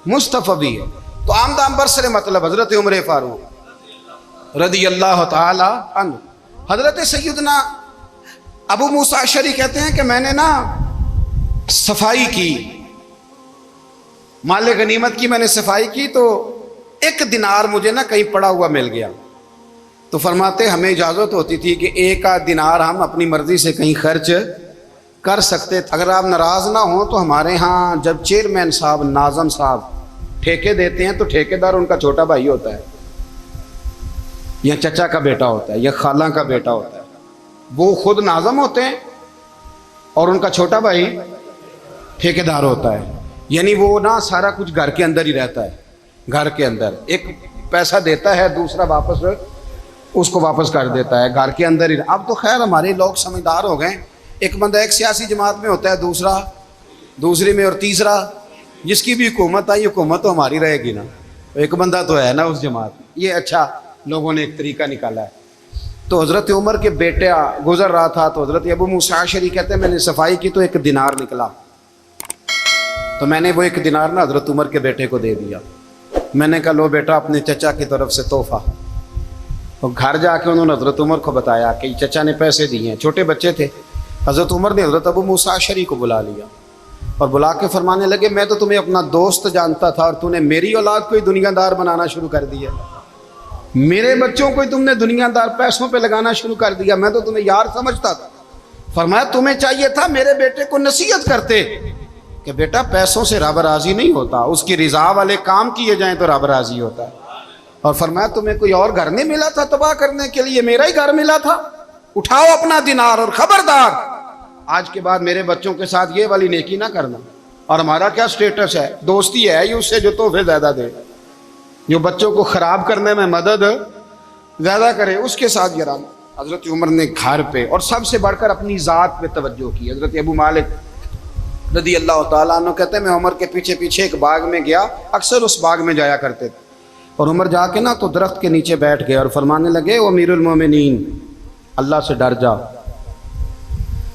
مصطفی ہے۔ تو آمدہ برسر مطلب حضرت عمر فاروق رضی اللہ تعالی عنہ۔ حضرت سیدنا ابو موسیٰ اشعری کہتے ہیں کہ میں نے نا صفائی کی، مال غنیمت کی میں نے صفائی کی تو ایک دینار مجھے نا کہیں پڑا ہوا مل گیا، تو فرماتے ہمیں اجازت ہوتی تھی کہ ایک آدھ دینار ہم اپنی مرضی سے کہیں خرچ کر سکتے تھے، اگر آپ ناراض نہ ہوں تو ہمارے ہاں جب چیئرمین صاحب ناظم صاحب ٹھیکے دیتے ہیں تو ٹھیکیدار ان کا چھوٹا بھائی ہوتا ہے یا چچا کا بیٹا ہوتا ہے یا خالہ کا بیٹا ہوتا ہے، وہ خود ناظم ہوتے ہیں اور ان کا چھوٹا بھائی ٹھیکیدار ہوتا ہے۔ یعنی وہ نا سارا کچھ گھر کے اندر ہی رہتا ہے، گھر کے اندر ایک پیسہ دیتا ہے، دوسرا واپس اس کو واپس کر دیتا ہے، گھر کے اندر ہی۔ اب تو خیر ہمارے لوگ سمجھدار ہو گئے، ایک بندہ ایک سیاسی جماعت میں ہوتا ہے، دوسرا دوسری میں، اور تیسرا جس کی بھی حکومت آئی، حکومت تو ہماری رہے گی نا، ایک بندہ تو ہے نا اس جماعت میں۔ یہ اچھا لوگوں نے ایک طریقہ نکالا ہے۔ تو حضرت عمر کے بیٹا گزر رہا تھا، تو حضرت ابو موسیٰ اشعری کہتے ہیں میں نے صفائی کی تو ایک دینار نکلا، تو میں نے وہ ایک دینار نا حضرت عمر کے بیٹے کو دے دیا۔ میں نے کہا لو بیٹا اپنے چچا کی طرف سے تحفہ۔ اور گھر جا کے انہوں نے حضرت عمر کو بتایا کہ چچا نے پیسے دیے ہیں، چھوٹے بچے تھے۔ حضرت عمر نے حضرت ابو موسیٰ اشعری کو بلا لیا اور بلا کے فرمانے لگے میں تو تمہیں اپنا دوست جانتا تھا اور تو نے میری اولاد کو ہی دنیا دار بنانا شروع کر دیا، میرے بچوں کو ہی تم نے دنیا دار پیسوں پہ لگانا شروع کر دیا، میں تو تمہیں یار سمجھتا تھا۔ فرمایا تمہیں چاہیے تھا میرے بیٹے کو نصیحت کرتے کہ بیٹا پیسوں سے رب راضی نہیں ہوتا، اس کی رضا والے کام کیے جائیں تو رب راضی ہوتا ہے۔ اور فرمایا تمہیں کوئی اور گھر نہیں ملا تھا تباہ کرنے کے لیے، میرا ہی گھر ملا تھا، اٹھاؤ اپنا دینار اور خبردار آج کے بعد میرے بچوں کے ساتھ یہ والی نیکی نہ کرنا۔ اور ہمارا کیا سٹیٹس ہے، دوستی ہے اس سے جو تحفے زیادہ دے، جو بچوں کو خراب کرنے میں مدد زیادہ کرے اس کے ساتھ یہ رہنا۔ حضرت عمر نے گھر پہ اور سب سے بڑھ کر اپنی ذات پہ توجہ کی۔ حضرت ابو مالک رضی اللہ تعالیٰ عنہ کہتے ہیں میں عمر کے پیچھے پیچھے ایک باغ میں گیا، اکثر اس باغ میں جایا کرتے تھے، اور عمر جا کے نا تو درخت کے نیچے بیٹھ گئے اور فرمانے لگے او امیر المومنین اللہ سے ڈر جا،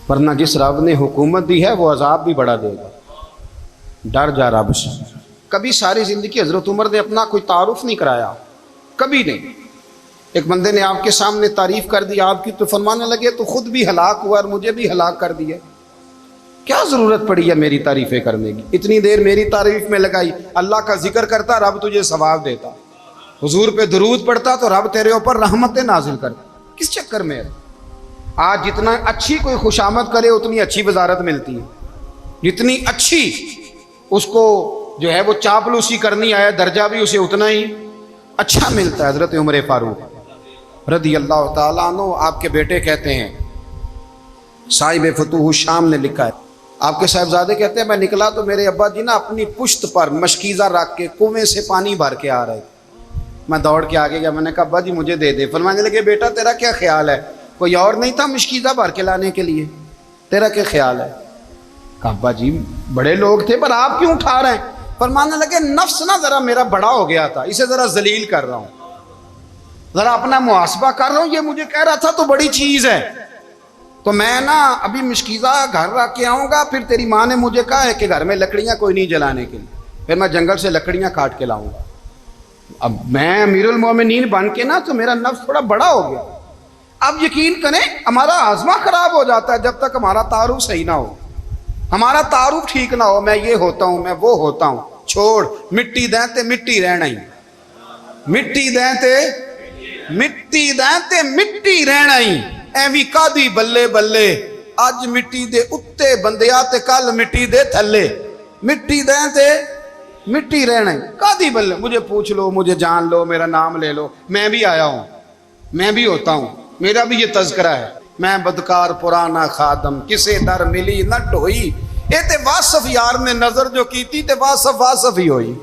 ورنہ جس رب نے حکومت دی ہے وہ عذاب بھی بڑا دے گا، ڈر جا رب سے۔ کبھی ساری زندگی حضرت عمر نے اپنا کوئی تعارف نہیں کرایا، کبھی نہیں۔ ایک بندے نے آپ کے سامنے تعریف کر دی آپ کی تو فرمانے لگے تو خود بھی ہلاک ہوا اور مجھے بھی ہلاک کر دیا، کیا ضرورت پڑی ہے میری تعریفیں کرنے کی، اتنی دیر میری تعریف میں لگائی، اللہ کا ذکر کرتا رب تجھے ثواب دیتا، حضور پہ درود پڑھتا تو رب تیرے اوپر رحمتیں نازل کرتا، کس چکر میں ہے؟ آج جتنا اچھی کوئی خوشامد کرے اتنی اچھی وزارت ملتی ہے، جتنی اچھی اس کو جو ہے وہ چاپلوسی کرنی آئے درجہ بھی اسے اتنا ہی اچھا ملتا ہے۔ حضرت عمر فاروق رضی اللہ تعالیٰ عنہ آپ کے بیٹے کہتے ہیں، صاحب فتوح الشام نے لکھا ہے، آپ کے صاحبزادے کہتے ہیں میں نکلا تو میرے ابا جی نا اپنی پشت پر مشکیزہ رکھ کے کنویں سے پانی بھر کے آ رہے تھے، میں دوڑ کے آگے گیا، میں نے کہا ابا جی مجھے دے دے۔ فرمانے لگے بیٹا تیرا کیا خیال ہے، کوئی اور نہیں تھا مشکیزہ بھر کے لانے کے لیے، تیرا کیا خیال ہے؟ کہا ابا جی بڑے لوگ تھے پر آپ کیوں اٹھا رہے ہیں؟ فرمانے لگے نفس نا ذرا میرا بڑا ہو گیا تھا، اسے ذرا ذلیل کر رہا ہوں، ذرا اپنا محاسبہ کر رہا ہوں، یہ مجھے کہہ رہا تھا تو بڑی چیز ہے، تو میں نا ابھی مشکیزہ گھر رکھ کے آؤں گا، پھر تیری ماں نے مجھے کہا ہے کہ گھر میں لکڑیاں کوئی نہیں جلانے کے لیے، پھر میں جنگل سے لکڑیاں کاٹ کے لاؤں گا۔ اب میں امیر المومنین بن کے نا تو میرا نفس تھوڑا بڑا ہو گیا۔ اب یقین کریں ہمارا ہاضمہ خراب ہو جاتا ہے جب تک ہمارا تعارف صحیح نہ ہو، ہمارا تعارف ٹھیک نہ ہو، میں یہ ہوتا ہوں میں وہ ہوتا ہوں، چھوڑ مٹی دیں تے مٹی رہنا ہی، مٹی دیں تے مٹی دیں تے مٹی رہنا ہی، ایویں کادی بلے بلے اج مٹی دے اتے بندیا تے کل مٹی دے تھلے، مٹی دیں تے مٹی رہنا ہی، کادی بلے، مجھے پوچھ لو مجھے جان لو میرا نام لے لو، میں بھی آیا ہوں، میں بھی ہوتا ہوں، میرا بھی یہ تذکرہ ہے، میں بدکار پرانا خادم کسے در ملی نہ ڈھوئی، اے تے واصف یار نے نظر جو کی تھی تے واصف واصف ہی ہوئی۔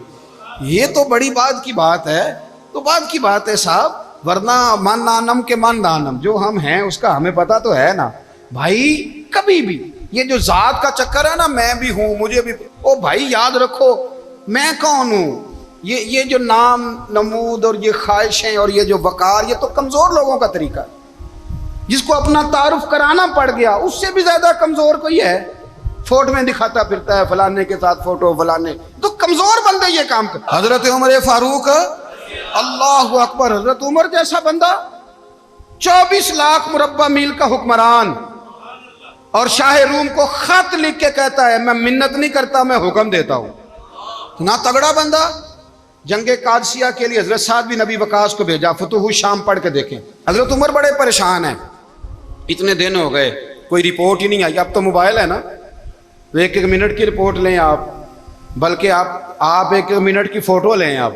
یہ تو بڑی بات کی بات ہے، تو بات کی بات ہے صاحب، ورنہ من نانم کے من نانم، جو ہم ہیں اس کا ہمیں پتہ تو ہے نا بھائی۔ کبھی بھی یہ جو ذات کا چکر ہے نا میں بھی ہوں مجھے بھی، او بھائی یاد رکھو میں کون ہوں، یہ جو نام نمود اور یہ خواہشیں اور یہ جو وقار، یہ تو کمزور لوگوں کا طریقہ ہے، جس کو اپنا تعارف کرانا پڑ گیا اس سے بھی زیادہ کمزور کوئی ہے، فوٹو میں دکھاتا پھرتا ہے فلانے کے ساتھ فوٹو فلانے، تو کمزور بندے یہ کام کر۔ حضرت عمر فاروق اللہ اکبر، حضرت عمر جیسا بندہ 24 لاکھ مربع میل کا حکمران، اور شاہ روم کو خط لکھ کے کہتا ہے میں منت نہیں کرتا میں حکم دیتا ہوں، نہ تگڑا بندہ۔ جنگ قادسیہ کے لیے حضرت سعد بن ابی وقاص کو بھیجا، فتوح الشام پڑھ کے دیکھیں، حضرت عمر بڑے پریشان ہیں، اتنے دن ہو گئے کوئی رپورٹ ہی نہیں آئی، اب تو موبائل ہے نا، ایک ایک منٹ کی رپورٹ لیں آپ، بلکہ آپ ایک ایک منٹ کی فوٹو لیں، آپ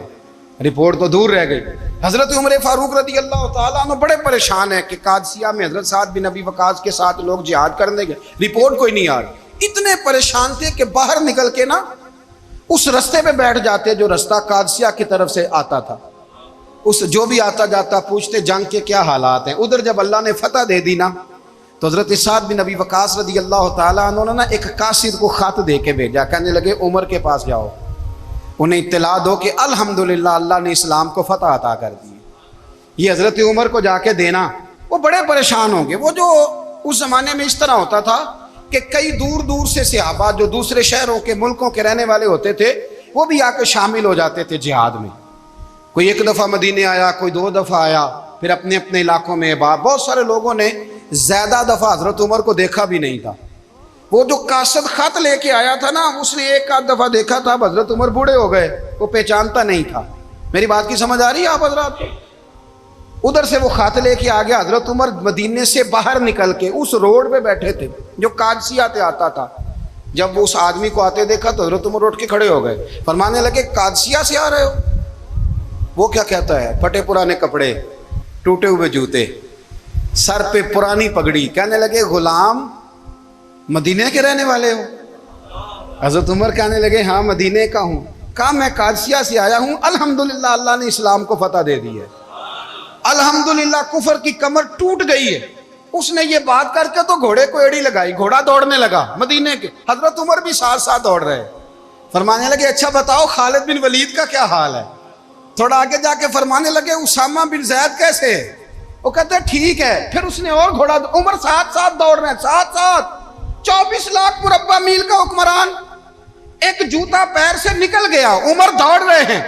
رپورٹ تو دور رہ گئی۔ حضرت عمر فاروق رضی اللہ تعالیٰ عنہ بڑے پریشان ہیں کہ قادسیہ میں حضرت سعد بن ابی وقاص کے ساتھ لوگ جہاد کرنے گئے، رپورٹ کوئی نہیں آ رہی، اتنے پریشان تھے کہ باہر نکل کے نا اس رستے پہ بیٹھ جاتے جو رستہ قادسیہ کی طرف سے آتا تھا. اس جو بھی آتا جاتا پوچھتے جنگ کے کیا حالات ہیں. ادھر جب اللہ نے فتح دے دی نا تو حضرت سعد بن ابی وقاص رضی اللہ تعالیٰ عنہ نے ایک قاصد کو خط دے کے بھیجا. کہنے لگے عمر کے پاس جاؤ, انہیں اطلاع دو کہ الحمدللہ اللہ نے اسلام کو فتح عطا کر دی. یہ حضرت عمر کو جا کے دینا. وہ بڑے پریشان ہوں گے. وہ جو اس زمانے میں اس طرح ہوتا تھا کہ کئی دور دور سے صحابہ جو دوسرے شہروں کے ملکوں کے رہنے والے ہوتے تھے وہ بھی آ کے شامل ہو جاتے تھے جہاد میں. کوئی ایک دفعہ مدینے آیا, کوئی 2 دفعہ آیا, پھر اپنے اپنے علاقوں میں. بہت سارے لوگوں نے زیادہ دفعہ حضرت عمر کو دیکھا بھی نہیں تھا. وہ جو قاصد خط لے کے آیا تھا نا اس نے 1 دفعہ دیکھا تھا. حضرت عمر بوڑھے ہو گئے, وہ پہچانتا نہیں تھا. میری بات کی سمجھ آ رہی ہے آپ حضرات کو؟ ادھر سے وہ خط لے کے آ گیا. حضرت عمر مدینے سے باہر نکل کے اس روڈ پہ بیٹھے تھے جو قادسیہ سے آتا تھا. جب وہ اس آدمی کو آتے دیکھا تو حضرت عمر اٹھ کے کھڑے ہو گئے, فرمانے لگے قادسیہ سے آ رہے ہو؟ وہ کیا کہتا ہے؟ پھٹے پرانے کپڑے, ٹوٹے ہوئے جوتے, سر پہ پرانی پگڑی. کہنے لگے غلام مدینے کے رہنے والے ہو؟ حضرت عمر کہنے لگے ہاں مدینے کا ہوں. کہا میں قادسیہ سے آیا ہوں, الحمدللہ اللہ نے اسلام کو فتح دے دی ہے, الحمدللہ کفر کی کمر ٹوٹ گئی ہے. اس نے یہ بات کر کے تو گھوڑے کو ایڑی لگائی, گھوڑا دوڑنے لگا مدینے کے. حضرت عمر بھی ساتھ ساتھ دوڑ رہے. فرمانے لگے اچھا بتاؤ خالد بن ولید کا کیا حال ہے؟ تھوڑا آگے جا کے فرمانے لگے اسامہ بن زید کیسے؟ وہ کہتے ہیں ٹھیک ہے. پھر اس نے اور گھوڑا, عمر ساتھ ساتھ دوڑ رہے ہیں, ساتھ ساتھ. 24 لاکھ مربع میل کا حکمران, ایک جوتا پیر سے نکل گیا, عمر دوڑ رہے ہیں.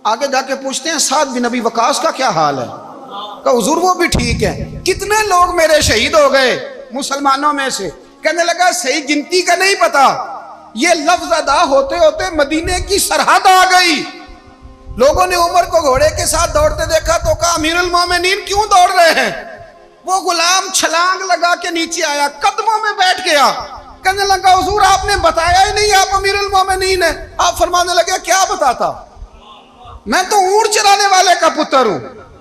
آگے جا کے پوچھتے ہیں سعد بن ابی وقاص کا کیا حال ہے؟ کہ حضور وہ بھی ٹھیک ہے. کتنے لوگ میرے شہید ہو گئے مسلمانوں میں سے؟ کہنے لگا صحیح گنتی کا نہیں پتا. یہ لفظ ادا ہوتے ہوتے مدینے کی سرحد آ گئی. لوگوں نے عمر کو گھوڑے کے ساتھ دوڑتے دیکھا تو کہا امیر المومنین کیوں دوڑ رہے ہیں؟ وہ غلام چھلانگ لگا کے نیچے آیا, قدموں میں بیٹھ گیا. کہنے لگا حضور آپ نے بتایا ہی نہیں آپ امیر المومنین ہیں. آپ فرمانے لگے کیا بتاتا؟ میں تو اونٹ چرانے والے کا پتر ہوں,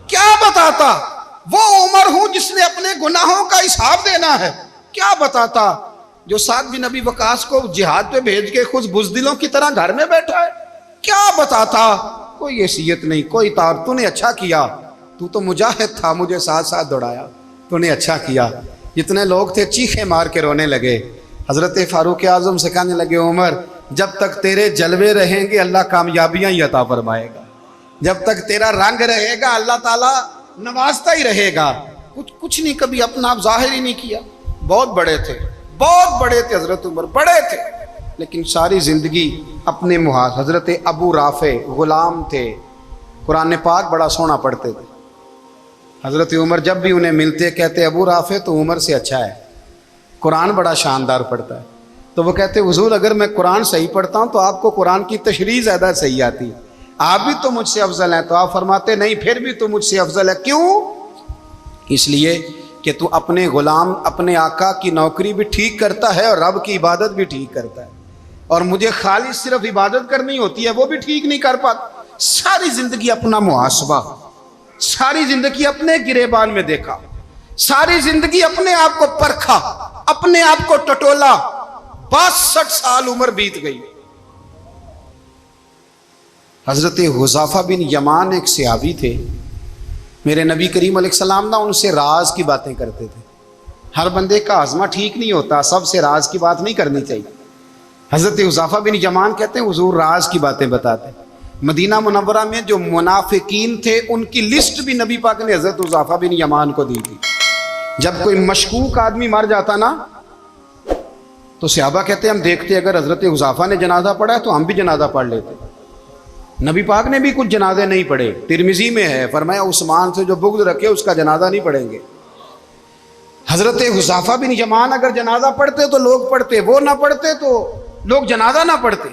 کیا بتاتا؟ وہ عمر ہوں جس نے اپنے گناہوں کا حساب دینا ہے. کیا بتاتا؟ جو سعد بن ابی وقاص کو جہاد پہ بھیج کے خود بزدلوں کی طرح گھر میں بیٹھا ہے. کیا بتاتا؟ کوئی حیثیت نہیں, کوئی تار. تو نے اچھا کیا, تو مجاہد تھا, مجھے ساتھ ساتھ دوڑایا, تو نے اچھا کیا. جتنے لوگ تھے چیخے مار کے رونے لگے. حضرت فاروق اعظم سے کہنے لگے عمر جب تک تیرے جلوے رہیں گے اللہ کامیابیاں ہی عطا فرمائے گا, جب تک تیرا رنگ رہے گا اللہ تعالیٰ نوازتا ہی رہے گا. کچھ نہیں کبھی اپنا آپ ظاہر ہی نہیں کیا. بہت بڑے تھے, بہت بڑے تھے حضرت عمر, بڑے تھے, لیکن ساری زندگی اپنے محاذ. حضرت ابو رافع غلام تھے, قرآن پاک بڑا سونا پڑھتے تھے. حضرت عمر جب بھی انہیں ملتے کہتے ابو رافع تو عمر سے اچھا ہے, قرآن بڑا شاندار پڑھتا ہے. تو وہ کہتے حضور اگر میں قرآن صحیح پڑھتا ہوں تو آپ کو قرآن کی تشریح زیادہ صحیح آتی ہے, آپ بھی تو مجھ سے افضل ہیں. تو آپ فرماتے نہیں پھر بھی تو مجھ سے افضل ہے. کیوں؟ اس لیے کہ تو اپنے غلام اپنے آقا کی نوکری بھی ٹھیک کرتا ہے اور رب کی عبادت بھی ٹھیک کرتا ہے, اور مجھے خالص صرف عبادت کرنی ہوتی ہے وہ بھی ٹھیک نہیں کر پاتا. ساری زندگی اپنا محاسبہ, ساری زندگی اپنے گریبان میں دیکھا, ساری زندگی اپنے آپ کو پرکھا, اپنے آپ کو ٹٹولا. 62 سال عمر بیت گئی. حضرت حذیفہ بن یمان ایک صحابی تھے, میرے نبی کریم علیہ السلام نا ان سے راز کی باتیں کرتے تھے. ہر بندے کا ہاضمہ ٹھیک نہیں ہوتا, سب سے راز کی بات نہیں کرنی چاہیے. حضرت حذیفہ بن یمان کہتے ہیں حضور راز کی باتیں بتاتے. مدینہ منورہ میں جو منافقین تھے ان کی لسٹ بھی نبی پاک نے حضرت حذیفہ بن یمان کو دی تھی. جب کوئی مشکوک آدمی مر جاتا نا تو صحابہ کہتے ہیں ہم دیکھتے اگر حضرت حذیفہ نے جنازہ پڑھا ہے تو ہم بھی جنازہ پڑھ لیتے. نبی پاک نے بھی کچھ جنازے نہیں پڑھے. ترمذی میں ہے, فرمایا عثمان سے جو بغض رکھے اس کا جنازہ نہیں پڑھیں گے. حضرت حذیفہ بن یمان اگر جنازہ پڑھتے تو لوگ پڑھتے, وہ نہ پڑھتے تو لوگ جنازہ نہ پڑھتے.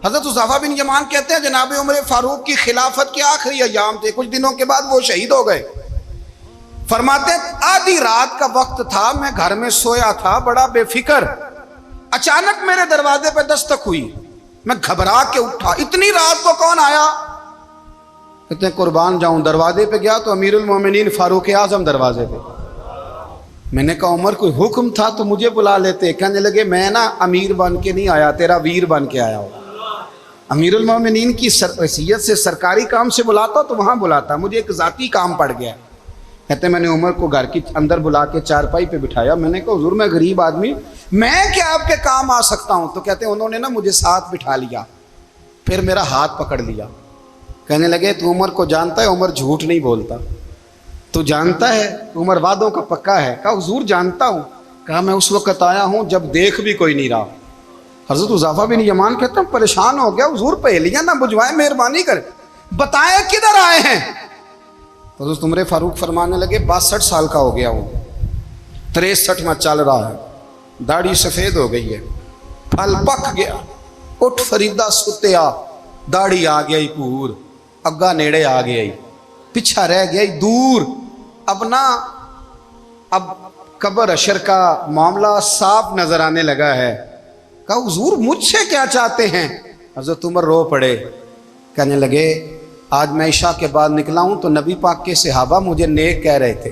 حضرت حذیفہ بن یمان کہتے ہیں جناب عمر فاروق کی خلافت کے آخری ایام تھے, کچھ دنوں کے بعد وہ شہید ہو گئے. فرماتے آدھی رات کا وقت تھا, میں گھر میں سویا تھا بڑا بے فکر, اچانک میرے دروازے پہ دستک ہوئی, میں گھبرا کے اٹھا. اتنی رات کو کون آیا؟ کہتے ہیں قربان جاؤں, دروازے پہ گیا تو امیر المومنین فاروق اعظم دروازے پہ. میں نے کہا عمر کوئی حکم تھا تو مجھے بلا لیتے. کہنے لگے میں نا امیر بن کے نہیں آیا, تیرا ویر بن کے آیا ہوں. امیر المومنین کی حیثیت سے سرکاری کام سے بلاتا تو وہاں بلاتا، مجھے ایک ذاتی کام پڑ گیا۔ کہتے میں نے عمر کو گھر کی اندر بلا کے چارپائی پہ بٹھایا، میں نے کہا حضور میں غریب آدمی، میں کیا آپ کے کام آ سکتا ہوں؟ تو کہتے انہوں نے نا مجھے ساتھ بٹھا لیا، پھر میرا ہاتھ پکڑ لیا، کہنے لگے تو عمر کو جانتا ہے؟ عمر جھوٹ نہیں بولتا۔ تو جانتا ہے؟ عمر وعدوں کا پکا ہے۔ کہا حضور جانتا ہوں۔ کہا میں اس وقت آیا ہوں جب دیکھ بھی کوئی نہیں رہا۔ حضرت حذیفہ بن یمان کہتے ہیں پریشان ہو گیا، حضور پہلیاں نہ بجھوائے، مہربانی کر بتائیں کدھر آئے ہیں؟ حضرت عمر فاروق فرمانے لگے 62 سال کا ہو گیا ہوں، 63 میں چل رہا ہے، داڑھی سفید ہو گئی ہے، پھل پک گیا، اٹھ فریدہ ستیا، داڑھی آ گئی پور، اگا نیڑے آ گئی، پچھا رہ گئی دور، اب قبر اشر کا معاملہ صاف نظر آنے لگا ہے۔ کہا حضور مجھ سے کیا چاہتے ہیں؟ حضرت عمر رو پڑے، کہنے لگے آج میں عشاء کے بعد نکلا ہوں تو نبی پاک کے صحابہ مجھے نیک کہہ رہے تھے،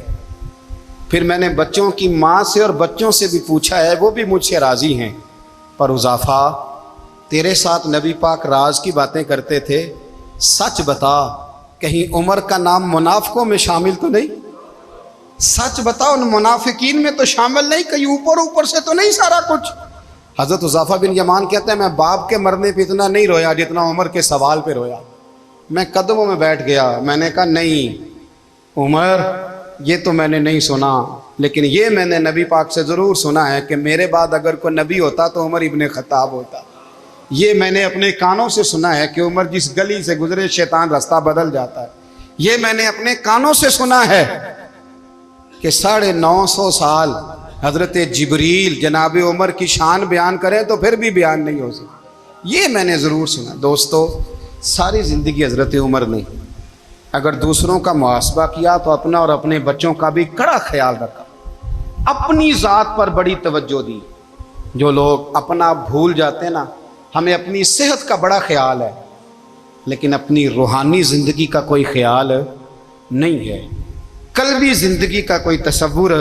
پھر میں نے بچوں کی ماں سے اور بچوں سے بھی پوچھا ہے، وہ بھی مجھ سے راضی ہیں، پر حذیفہ تیرے ساتھ نبی پاک راز کی باتیں کرتے تھے، سچ بتا کہیں عمر کا نام منافقوں میں شامل تو نہیں؟ سچ بتا ان منافقین میں تو شامل نہیں، کہیں اوپر سے تو نہیں سارا کچھ؟ حضرت حذیفہ بن یمان کہتے ہیں میں باپ کے مرنے پہ اتنا نہیں رویا جتنا عمر کے سوال پہ رویا۔ میں قدموں میں بیٹھ گیا، میں نے کہا نہیں عمر یہ تو میں نے نہیں سنا، لیکن یہ میں نے نبی پاک سے ضرور سنا ہے کہ میرے بعد اگر کوئی نبی ہوتا تو عمر ابن خطاب ہوتا۔ یہ میں نے اپنے کانوں سے سنا ہے کہ عمر جس گلی سے گزرے شیطان رستہ بدل جاتا ہے۔ یہ میں نے اپنے کانوں سے سنا ہے کہ 950 سال حضرت جبریل جناب عمر کی شان بیان کریں تو پھر بھی بیان نہیں ہو سکتا۔ یہ میں نے ضرور سنا۔ دوستو ساری زندگی حضرت عمر نے اگر دوسروں کا محاسبہ کیا تو اپنا اور اپنے بچوں کا بھی کڑا خیال رکھا، اپنی ذات پر بڑی توجہ دی۔ جو لوگ اپنا بھول جاتے ہیں نا، ہمیں اپنی صحت کا بڑا خیال ہے لیکن اپنی روحانی زندگی کا کوئی خیال نہیں ہے، قلبی زندگی کا کوئی تصور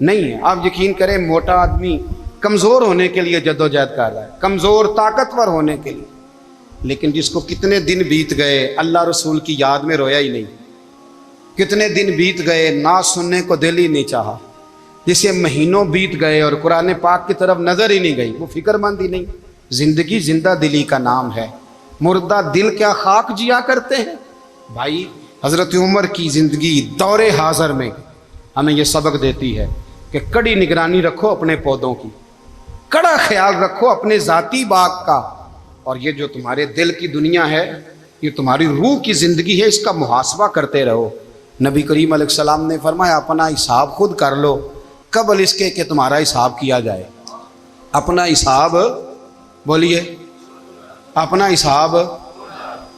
نہیں ہے۔ آپ یقین کریں موٹا آدمی کمزور ہونے کے لیے جدوجہد کر رہا ہے، کمزور طاقتور ہونے کے لیے، لیکن جس کو کتنے دن بیت گئے اللہ رسول کی یاد میں رویا ہی نہیں، کتنے دن بیت گئے نہ سننے کو دل ہی نہیں چاہا، جسے مہینوں بیت گئے اور قرآن پاک کی طرف نظر ہی نہیں گئی، وہ فکر مند ہی نہیں۔ زندگی زندہ دلی کا نام ہے، مردہ دل کیا خاک جیا کرتے ہیں؟ بھائی حضرت عمر کی زندگی دور حاضر میں ہمیں یہ سبق دیتی ہے کہ کڑی نگرانی رکھو اپنے پودوں کی، کڑا خیال رکھو اپنے ذاتی باغ کا، اور یہ جو تمہارے دل کی دنیا ہے، یہ تمہاری روح کی زندگی ہے، اس کا محاسبہ کرتے رہو۔ نبی کریم علیہ السلام نے فرمایا اپنا حساب خود کر لو قبل اس کے کہ تمہارا حساب کیا جائے۔ اپنا حساب بولیے، اپنا حساب۔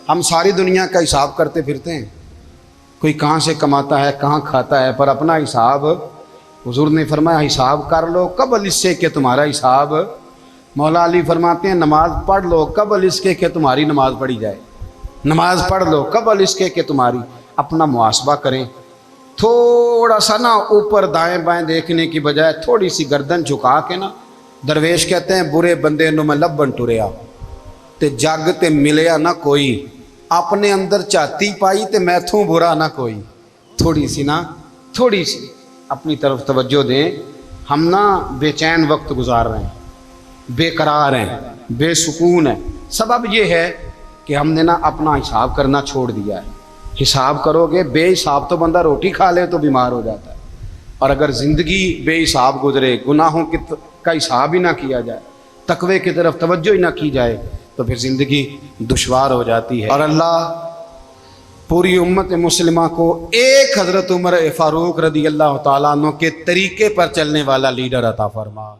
ہم ساری دنیا کا حساب کرتے پھرتے ہیں، کوئی کہاں سے کماتا ہے کہاں کھاتا ہے، پر اپنا حساب حضور نے فرمایا حساب کر لو قبل اس سے کہ تمہارا حساب۔ مولا علی فرماتے ہیں نماز پڑھ لو قبل اس کے کہ تمہاری نماز پڑھی جائے، نماز پڑھ لو قبل اس کے کہ تمہاری۔ اپنا محاسبہ کریں، تھوڑا سا نا اوپر دائیں بائیں دیکھنے کی بجائے تھوڑی سی گردن جھکا کے نا، درویش کہتے ہیں برے بندے نو میں لبن ٹریا تے جگ تے ملیا نہ کوئی، اپنے اندر چاہتی پائی تے میں تھوں برا نہ کوئی۔ تھوڑی سی اپنی طرف توجہ دیں۔ ہم نا بے چین وقت گزار رہے ہیں، بے قرار ہیں، بے سکون ہیں، سبب یہ ہے کہ ہم نے نا اپنا حساب کرنا چھوڑ دیا ہے۔ حساب کرو گے، بے حساب تو بندہ روٹی کھا لے تو بیمار ہو جاتا ہے، اور اگر زندگی بے حساب گزرے، گناہوں کا حساب ہی نہ کیا جائے، تقوی کی طرف توجہ ہی نہ کی جائے، تو پھر زندگی دشوار ہو جاتی ہے۔ اور اللہ پوری امت مسلمہ کو ایک حضرت عمر فاروق رضی اللہ تعالیٰ عنہ کے طریقے پر چلنے والا لیڈر عطا فرما۔